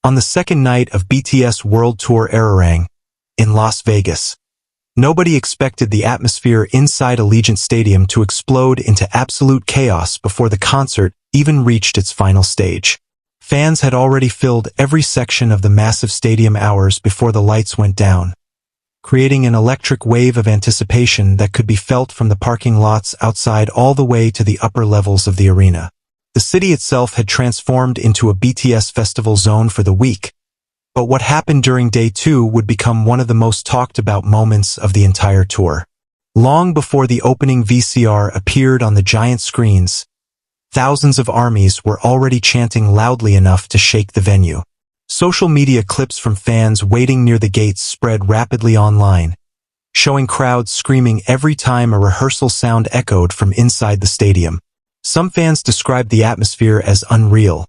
On the second night of BTS World Tour ARIRANG in Las Vegas, nobody expected the atmosphere inside Allegiant Stadium to explode into absolute chaos before the concert even reached its final stage. Fans had already filled every section of the massive stadium hours before the lights went down, creating an electric wave of anticipation that could be felt from the parking lots outside all the way to the upper levels of the arena. The city itself had transformed into a BTS festival zone for the week, but what happened during day 2 would become one of the most talked about moments of the entire tour. Long before the opening VCR appeared on the giant screens, thousands of ARMYs were already chanting loudly enough to shake the venue. Social media clips from fans waiting near the gates spread rapidly online, showing crowds screaming every time a rehearsal sound echoed from inside the stadium. Some fans described the atmosphere as unreal,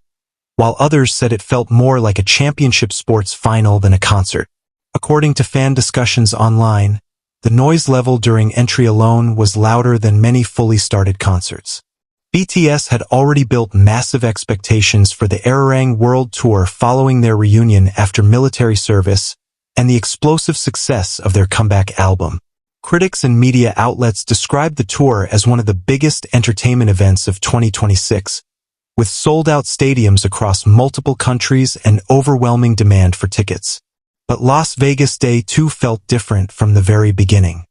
while others said it felt more like a championship sports final than a concert. According to fan discussions online, the noise level during entry alone was louder than many fully started concerts. BTS had already built massive expectations for the ARIRANG World Tour following their reunion after military service and the explosive success of their comeback album. Critics and media outlets described the tour as one of the biggest entertainment events of 2026, with sold-out stadiums across multiple countries and overwhelming demand for tickets. But Las Vegas D2 felt different from the very beginning.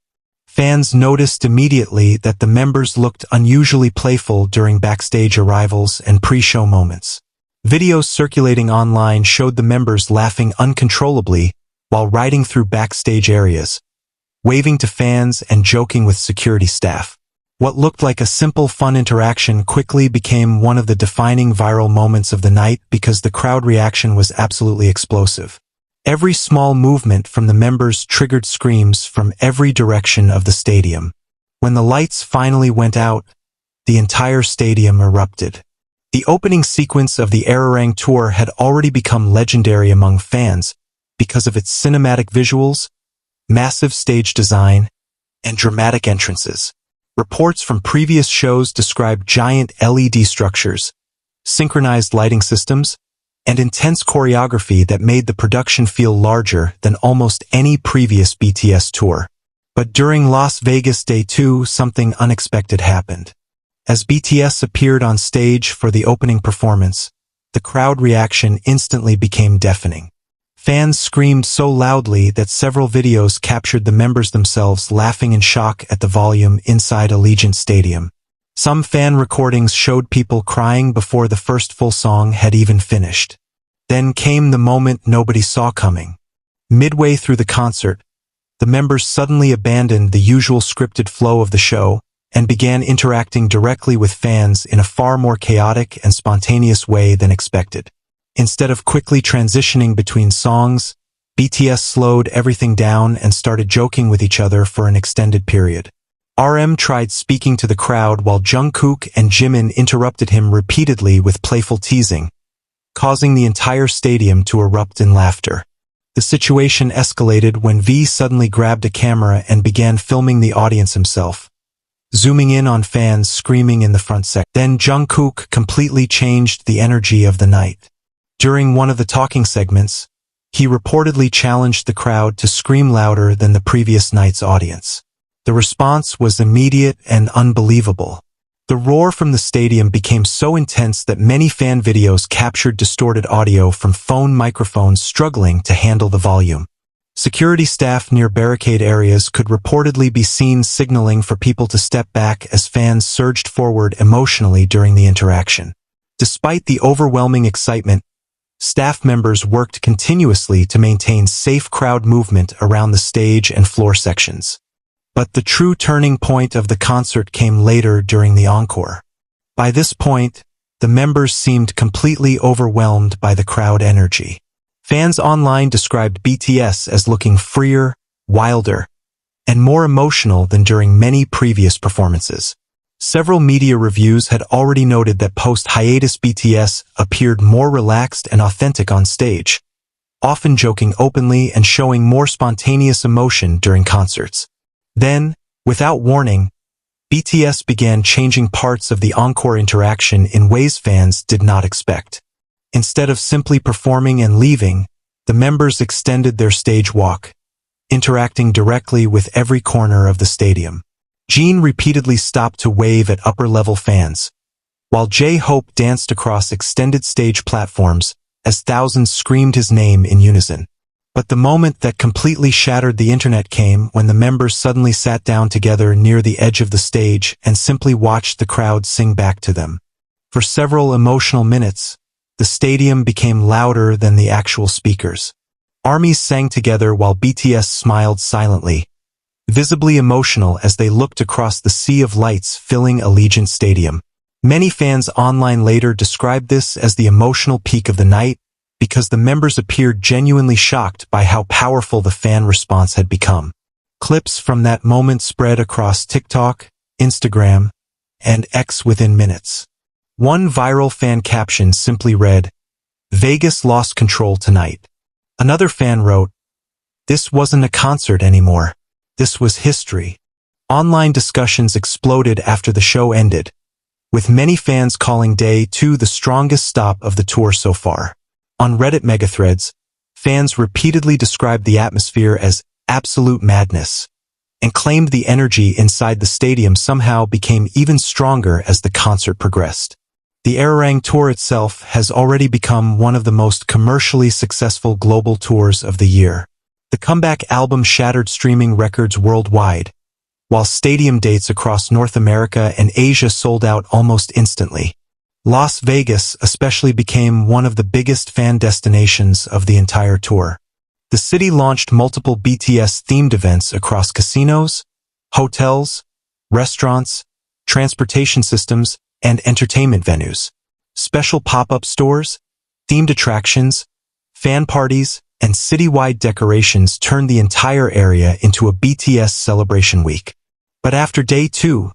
Fans noticed immediately that the members looked unusually playful during backstage arrivals and pre-show moments. Videos circulating online showed the members laughing uncontrollably while riding through backstage areas, waving to fans and joking with security staff. What looked like a simple fun interaction quickly became one of the defining viral moments of the night because the crowd reaction was absolutely explosive. Every small movement from the members triggered screams from every direction of the stadium. When the lights finally went out, the entire stadium erupted. The opening sequence of the ARIRANG tour had already become legendary among fans because of its cinematic visuals, massive stage design, and dramatic entrances. Reports from previous shows described giant LED structures, synchronized lighting systems, and intense choreography that made the production feel larger than almost any previous BTS tour. But during Las Vegas D2, something unexpected happened. As BTS appeared on stage for the opening performance, the crowd reaction instantly became deafening. Fans screamed so loudly that several videos captured the members themselves laughing in shock at the volume inside Allegiant Stadium. Some fan recordings showed people crying before the first full song had even finished. Then came the moment nobody saw coming. Midway through the concert, the members suddenly abandoned the usual scripted flow of the show and began interacting directly with fans in a far more chaotic and spontaneous way than expected. Instead of quickly transitioning between songs, BTS slowed everything down and started joking with each other for an extended period. RM tried speaking to the crowd while Jungkook and Jimin interrupted him repeatedly with playful teasing, causing the entire stadium to erupt in laughter. The situation escalated when V suddenly grabbed a camera and began filming the audience himself, zooming in on fans screaming in the front section. Then Jungkook completely changed the energy of the night. During one of the talking segments, he reportedly challenged the crowd to scream louder than the previous night's audience. The response was immediate and unbelievable. The roar from the stadium became so intense that many fan videos captured distorted audio from phone microphones struggling to handle the volume. Security staff near barricade areas could reportedly be seen signaling for people to step back as fans surged forward emotionally during the interaction. Despite the overwhelming excitement, staff members worked continuously to maintain safe crowd movement around the stage and floor sections. But the true turning point of the concert came later during the encore. By this point, the members seemed completely overwhelmed by the crowd energy. Fans online described BTS as looking freer, wilder, and more emotional than during many previous performances. Several media reviews had already noted that post-hiatus BTS appeared more relaxed and authentic on stage, often joking openly and showing more spontaneous emotion during concerts. Then, without warning, BTS began changing parts of the encore interaction in ways fans did not expect. Instead of simply performing and leaving, the members extended their stage walk, interacting directly with every corner of the stadium. Jin repeatedly stopped to wave at upper-level fans, while JHope danced across extended stage platforms as thousands screamed his name in unison. But the moment that completely shattered the internet came when the members suddenly sat down together near the edge of the stage and simply watched the crowd sing back to them. For several emotional minutes, the stadium became louder than the actual speakers. Armies sang together while BTS smiled silently, visibly emotional as they looked across the sea of lights filling Allegiant Stadium. Many fans online later described this as the emotional peak of the night because the members appeared genuinely shocked by how powerful the fan response had become. Clips from that moment spread across TikTok, Instagram, and X within minutes. One viral fan caption simply read, "Vegas lost control tonight." Another fan wrote, "This wasn't a concert anymore. This was history." Online discussions exploded after the show ended, with many fans calling Day 2 the strongest stop of the tour so far. On Reddit megathreads, fans repeatedly described the atmosphere as absolute madness and claimed the energy inside the stadium somehow became even stronger as the concert progressed. The ARIRANG tour itself has already become one of the most commercially successful global tours of the year. The comeback album shattered streaming records worldwide, while stadium dates across North America and Asia sold out almost instantly. Las Vegas especially became one of the biggest fan destinations of the entire tour. The city launched multiple BTS-themed events across casinos, hotels, restaurants, transportation systems, and entertainment venues. Special pop-up stores, themed attractions, fan parties, and citywide decorations turned the entire area into a BTS celebration week. But after Day 2,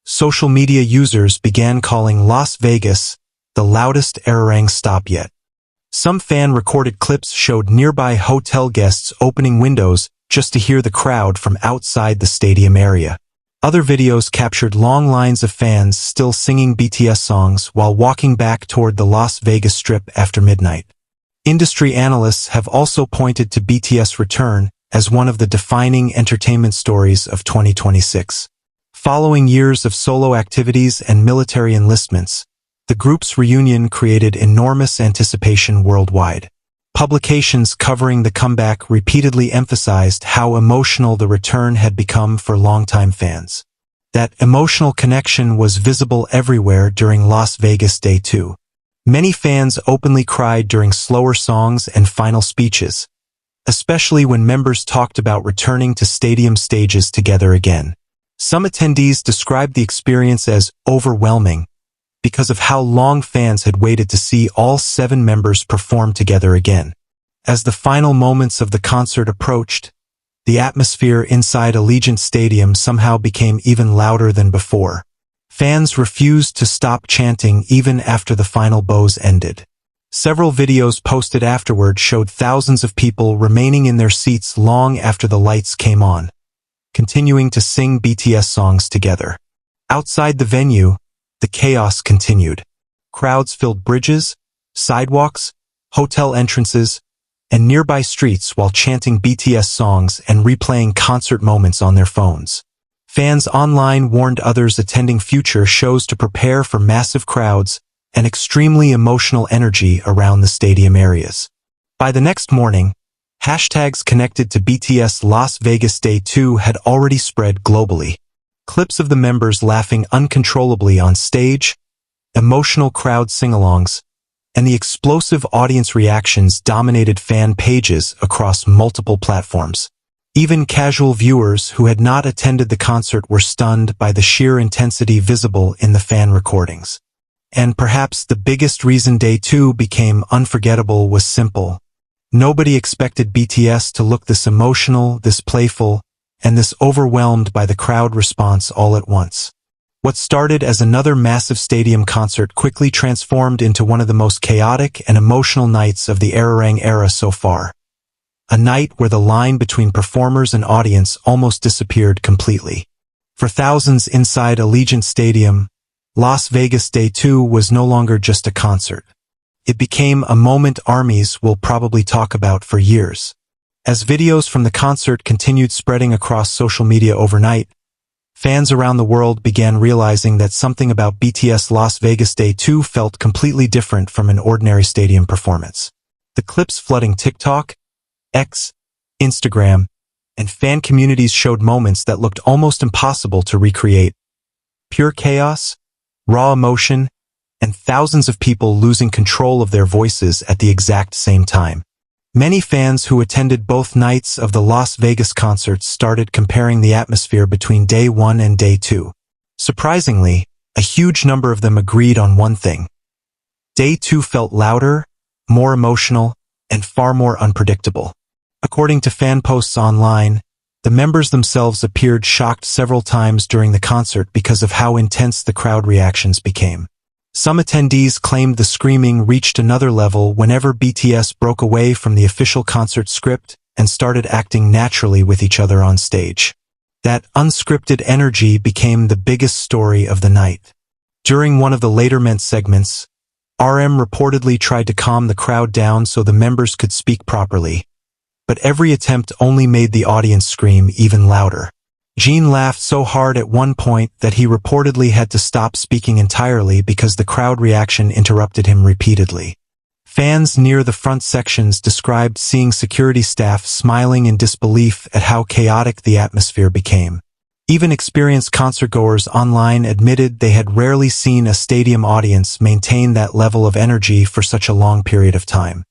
social media users began calling Las Vegas the loudest ARIRANG stop yet. Some fan-recorded clips showed nearby hotel guests opening windows just to hear the crowd from outside the stadium area. Other videos captured long lines of fans still singing BTS songs while walking back toward the Las Vegas Strip after midnight. Industry analysts have also pointed to BTS' return as one of the defining entertainment stories of 2026. Following years of solo activities and military enlistments, the group's reunion created enormous anticipation worldwide. Publications covering the comeback repeatedly emphasized how emotional the return had become for longtime fans. That emotional connection was visible everywhere during Las Vegas Day 2. Many fans openly cried during slower songs and final speeches, especially when members talked about returning to stadium stages together again. Some attendees described the experience as overwhelming because of how long fans had waited to see all 7 members perform together again. As the final moments of the concert approached, the atmosphere inside Allegiant Stadium somehow became even louder than before. Fans refused to stop chanting even after the final bows ended. Several videos posted afterward showed thousands of people remaining in their seats long after the lights came on, continuing to sing BTS songs together. Outside the venue, the chaos continued. Crowds filled bridges, sidewalks, hotel entrances, and nearby streets while chanting BTS songs and replaying concert moments on their phones. Fans online warned others attending future shows to prepare for massive crowds and extremely emotional energy around the stadium areas. By the next morning, hashtags connected to BTS Las Vegas Day 2 had already spread globally. Clips of the members laughing uncontrollably on stage, emotional crowd sing-alongs, and the explosive audience reactions dominated fan pages across multiple platforms. Even casual viewers who had not attended the concert were stunned by the sheer intensity visible in the fan recordings. And perhaps the biggest reason Day 2 became unforgettable was simple. Nobody expected BTS to look this emotional, this playful, and this overwhelmed by the crowd response all at once. What started as another massive stadium concert quickly transformed into one of the most chaotic and emotional nights of the ARIRANG era so far. A night where the line between performers and audience almost disappeared completely. For thousands inside Allegiant Stadium, Las Vegas Day 2 was no longer just a concert. It became a moment armies will probably talk about for years. As videos from the concert continued spreading across social media overnight, fans around the world began realizing that something about BTS Las Vegas D2 felt completely different from an ordinary stadium performance. The clips flooding TikTok, X, Instagram, and fan communities showed moments that looked almost impossible to recreate. Pure chaos, raw emotion, and thousands of people losing control of their voices at the exact same time. Many fans who attended both nights of the Las Vegas concerts started comparing the atmosphere between Day 1 and Day 2. Surprisingly, a huge number of them agreed on one thing. Day 2 felt louder, more emotional, and far more unpredictable. According to fan posts online, the members themselves appeared shocked several times during the concert because of how intense the crowd reactions became. Some attendees claimed the screaming reached another level whenever BTS broke away from the official concert script and started acting naturally with each other on stage. That unscripted energy became the biggest story of the night. During one of the later segments, RM reportedly tried to calm the crowd down so the members could speak properly, but every attempt only made the audience scream even louder. Jimin laughed so hard at one point that he reportedly had to stop speaking entirely because the crowd reaction interrupted him repeatedly. Fans near the front sections described seeing security staff smiling in disbelief at how chaotic the atmosphere became. Even experienced concertgoers online admitted they had rarely seen a stadium audience maintain that level of energy for such a long period of time.